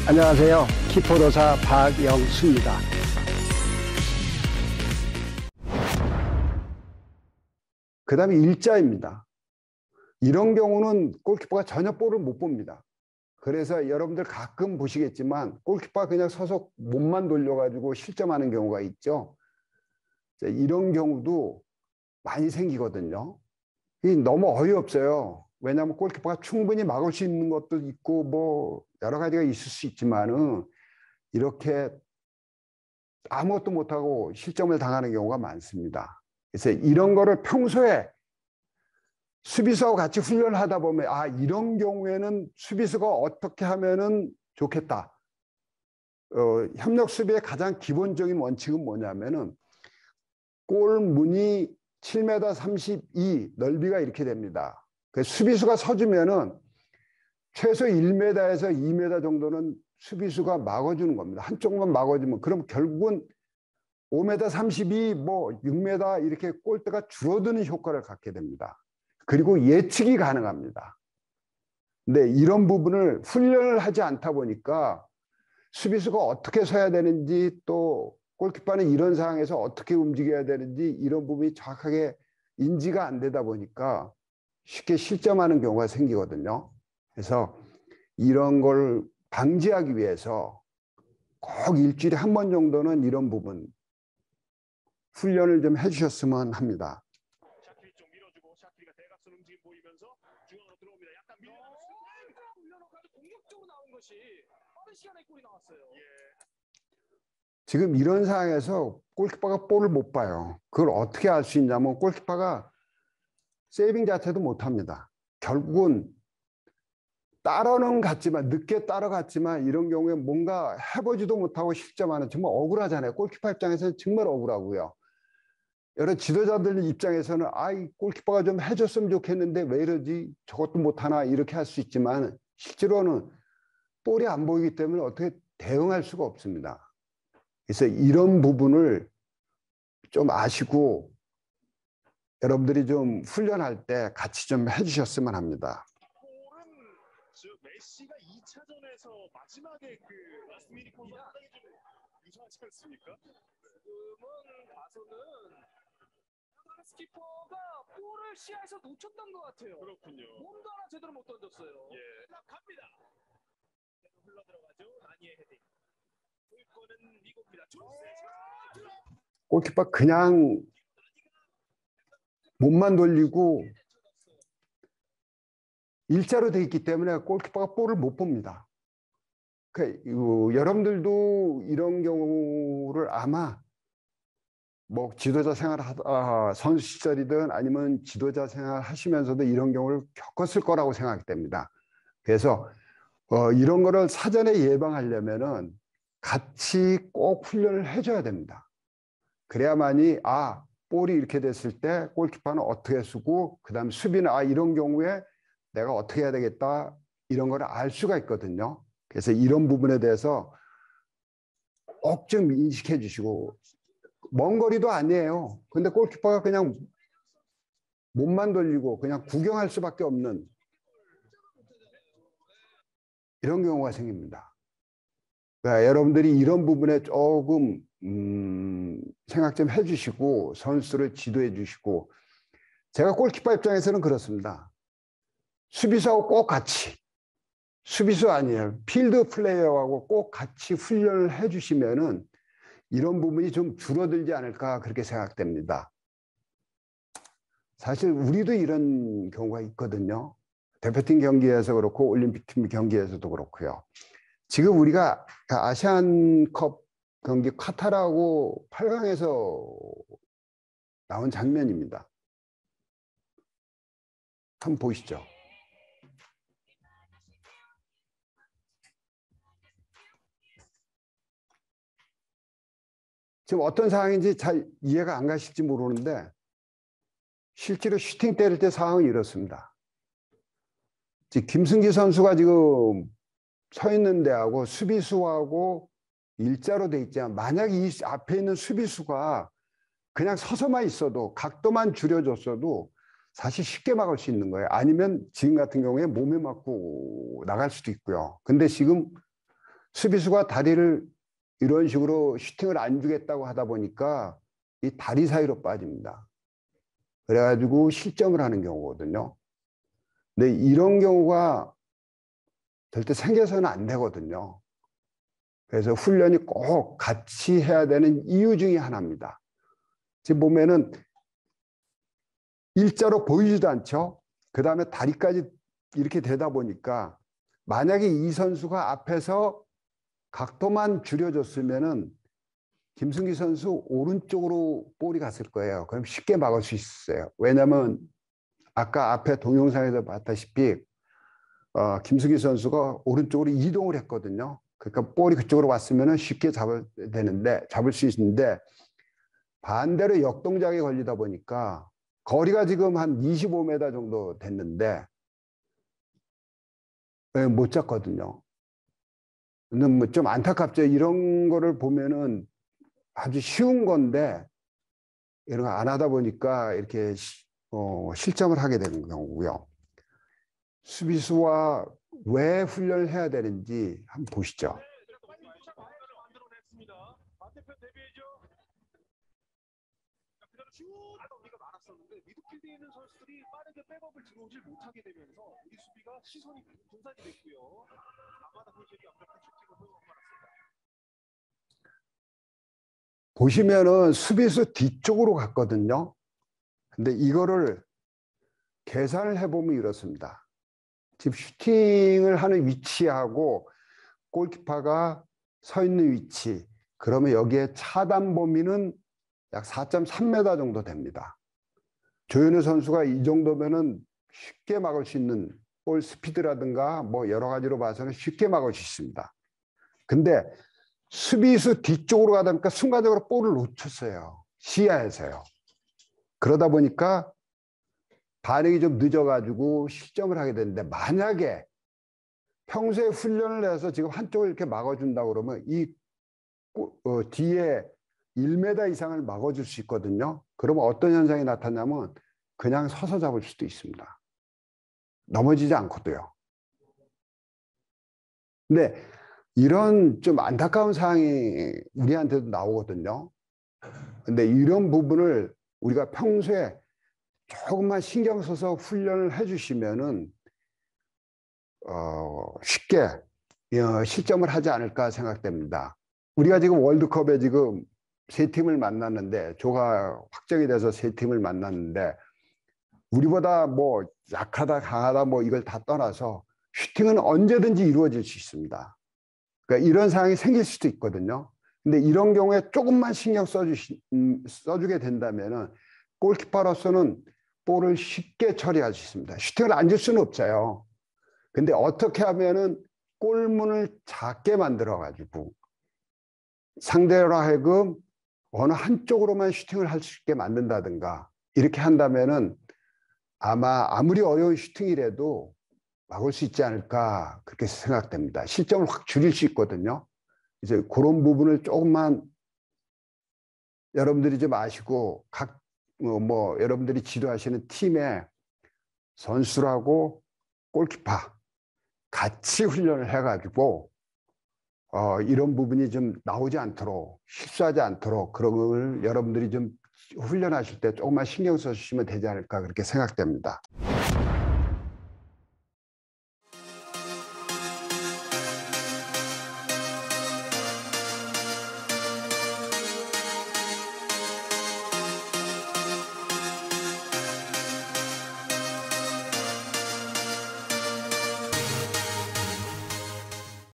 안녕하세요. 키포도사 박영수입니다. 그 다음에 일자입니다. 이런 경우는 골키퍼가 전혀 볼을 못 봅니다. 그래서 여러분들 가끔 보시겠지만 골키퍼가 그냥 서서 몸만 돌려가지고 실점하는 경우가 있죠. 이런 경우도 많이 생기거든요. 이 너무 어이없어요. 왜냐하면 골키퍼가 충분히 막을 수 있는 것도 있고 뭐 여러 가지가 있을 수 있지만은 이렇게 아무것도 못하고 실점을 당하는 경우가 많습니다. 그래서 이런 거를 평소에 수비수하고 같이 훈련을 하다 보면 이런 경우에는 수비수가 어떻게 하면은 좋겠다. 협력 수비의 가장 기본적인 원칙은 뭐냐면은 골문이 7m 32 넓이가 이렇게 됩니다. 수비수가 서주면은 최소 1m에서 2m 정도는 수비수가 막아주는 겁니다. 한쪽만 막아주면 그럼 결국은 5m 32, 뭐 6m 이렇게 골대가 줄어드는 효과를 갖게 됩니다. 그리고 예측이 가능합니다. 근데 이런 부분을 훈련을 하지 않다 보니까 수비수가 어떻게 서야 되는지 또 골키퍼는 이런 상황에서 어떻게 움직여야 되는지 이런 부분이 정확하게 인지가 안 되다 보니까 쉽게 실점하는 경우가 생기거든요. 그래서 이런 걸 방지하기 위해서 꼭 일주일에 한 번 정도는 이런 부분 훈련을 좀 해주셨으면 합니다. 샤키리 좀 밀어주고 샤키리가 대각선 움직임 보이면서 중앙으로 들어옵니다. 약간 밀려놓고 올려놓고 아주 공격적으로 나온 것이 빠른 시간에 골이 나왔어요. 지금 이런 상황에서 골키퍼가 볼을 못 봐요. 그걸 어떻게 알 수 있냐면 골키퍼가 세이빙 자체도 못합니다. 결국은 따라는 갔지만 늦게 따라갔지만 이런 경우에 뭔가 해보지도 못하고 실점하는 정말 억울하잖아요. 골키퍼 입장에서는 정말 억울하고요. 여러 지도자들 입장에서는 이 골키퍼가 좀 해줬으면 좋겠는데 왜 이러지 저것도 못하나 이렇게 할 수 있지만 실제로는 볼이 안 보이기 때문에 어떻게 대응할 수가 없습니다. 그래서 이런 부분을 좀 아시고 여러분들이 좀 훈련할 때 같이 좀 해주셨으면 합니다. 골은 메시가 2차전에서 마지막에 그 라스트 미니 골과 상당히 좀 유사하지 않습니까? 지금은 봐서는 스키퍼가 볼을 시야에서 놓쳤던 것 같아요. 그렇군요. 몸도 하나 제대로 못 던졌어요. 갑니다. 흘러 들어가죠. 나니의 헤딩. 골권은 미국입니다. 골키퍼 그냥 몸만 돌리고 일자로 돼 있기 때문에 골키퍼가 볼을 못 봅니다. 여러분들도 이런 경우를 아마 뭐 지도자 생활 선수 시절이든 아니면 지도자 생활 하시면서도 이런 경우를 겪었을 거라고 생각됩니다. 그래서 이런 거를 사전에 예방하려면은 같이 꼭 훈련을 해줘야 됩니다. 그래야만이 볼이 이렇게 됐을 때 골키퍼는 어떻게 쓰고 그다음 수비는 이런 경우에 내가 어떻게 해야 되겠다 이런 걸 알 수가 있거든요. 그래서 이런 부분에 대해서 꼭 좀 인식해 주시고 먼 거리도 아니에요. 근데 골키퍼가 그냥 몸만 돌리고 그냥 구경할 수밖에 없는 이런 경우가 생깁니다. 그러니까 여러분들이 이런 부분에 조금 생각 좀 해주시고 선수를 지도해 주시고 제가 골키퍼 입장에서는 그렇습니다. 수비수하고 꼭 같이 수비수 아니에요. 필드 플레이어하고 꼭 같이 훈련을 해주시면은 이런 부분이 좀 줄어들지 않을까 그렇게 생각됩니다. 사실 우리도 이런 경우가 있거든요. 대표팀 경기에서 그렇고 올림픽팀 경기에서도 그렇고요. 지금 우리가 아시안컵 경기 카타르하고 8강에서 나온 장면입니다. 한번 보시죠. 지금 어떤 상황인지 잘 이해가 안 가실지 모르는데 실제로 슈팅 때릴 때 상황이 이렇습니다. 지금 김승기 선수가 지금 서 있는 데하고 수비수하고 일자로 돼 있지만 만약 이 앞에 있는 수비수가 그냥 서서만 있어도 각도만 줄여줬어도 사실 쉽게 막을 수 있는 거예요. 아니면 지금 같은 경우에 몸에 맞고 나갈 수도 있고요. 근데 지금 수비수가 다리를 이런 식으로 슈팅을 안 주겠다고 하다 보니까 이 다리 사이로 빠집니다. 그래가지고 실점을 하는 경우거든요. 근데 이런 경우가 절대 생겨서는 안 되거든요. 그래서 훈련이 꼭 같이 해야 되는 이유 중에 하나입니다. 지금 보면은 일자로 보이지도 않죠. 그 다음에 다리까지 이렇게 되다 보니까 만약에 이 선수가 앞에서 각도만 줄여줬으면은 김승기 선수 오른쪽으로 볼이 갔을 거예요. 그럼 쉽게 막을 수 있어요. 왜냐하면 아까 앞에 동영상에서 봤다시피 김승기 선수가 오른쪽으로 이동을 했거든요. 그러니까 볼이 그쪽으로 왔으면 쉽게 잡을 수 있는데 반대로 역동작에 걸리다 보니까 거리가 지금 한 25m 정도 됐는데 못 잡거든요. 근데 뭐 좀 안타깝죠. 이런 거를 보면은 아주 쉬운 건데 이런 거 안 하다 보니까 이렇게 실점을 하게 되는 경우고요. 수비수와 왜 훈련을 해야 되는지 한번 보시죠. 미드필드에 있는 선수들이 빠르게 백업을 들어오질 못하게 되면서 우리 수비가 시선이 분산이 됐고요. 아마다 선수에게 완벽한 슈팅을 허용하고 말았습니다. 보시면은 수비수 뒤쪽으로 갔거든요. 근데 이거를 계산을 해보면 이렇습니다. 지금 슈팅을 하는 위치하고 골키퍼가 서 있는 위치, 그러면 여기에 차단 범위는 약 4.3m 정도 됩니다. 조현우 선수가 이 정도면은 쉽게 막을 수 있는 볼 스피드라든가 뭐 여러 가지로 봐서는 쉽게 막을 수 있습니다. 근데 수비수 뒤쪽으로 가다 보니까 순간적으로 볼을 놓쳤어요. 시야에서요. 그러다 보니까 반응이 좀 늦어가지고 실점을 하게 되는데, 만약에 평소에 훈련을 해서 지금 한쪽을 이렇게 막아준다 그러면 이 뒤에 1m 이상을 막아줄 수 있거든요. 그러면 어떤 현상이 나타나면 그냥 서서 잡을 수도 있습니다. 넘어지지 않고도요. 근데 이런 좀 안타까운 상황이 우리한테도 나오거든요. 근데 이런 부분을 우리가 평소에 조금만 신경 써서 훈련을 해주시면은 쉽게 실점을 하지 않을까 생각됩니다. 우리가 지금 월드컵에 지금 세 팀을 만났는데, 조가 확정이 돼서 세 팀을 만났는데, 우리보다 뭐 약하다 강하다 뭐 이걸 다 떠나서 슈팅은 언제든지 이루어질 수 있습니다. 그러니까 이런 상황이 생길 수도 있거든요. 근데 이런 경우에 조금만 신경 써주게 된다면은 골키퍼로서는 볼을 쉽게 처리할 수 있습니다. 슈팅을 안 줄 수는 없어요. 근데 어떻게 하면은 골문을 작게 만들어가지고 상대로 하여금 어느 한쪽으로만 슈팅을 할 수 있게 만든다든가 이렇게 한다면은 아무리 어려운 슈팅이라도 막을 수 있지 않을까 그렇게 생각됩니다. 실점을 확 줄일 수 있거든요. 이제 그런 부분을 조금만 여러분들이 좀 아시고 여러분들이 지도하시는 팀의 선수라고 골키퍼 같이 훈련을 해가지고 이런 부분이 좀 나오지 않도록, 실수하지 않도록 그런 걸 여러분들이 좀 훈련하실 때 조금만 신경 써주시면 되지 않을까 그렇게 생각됩니다.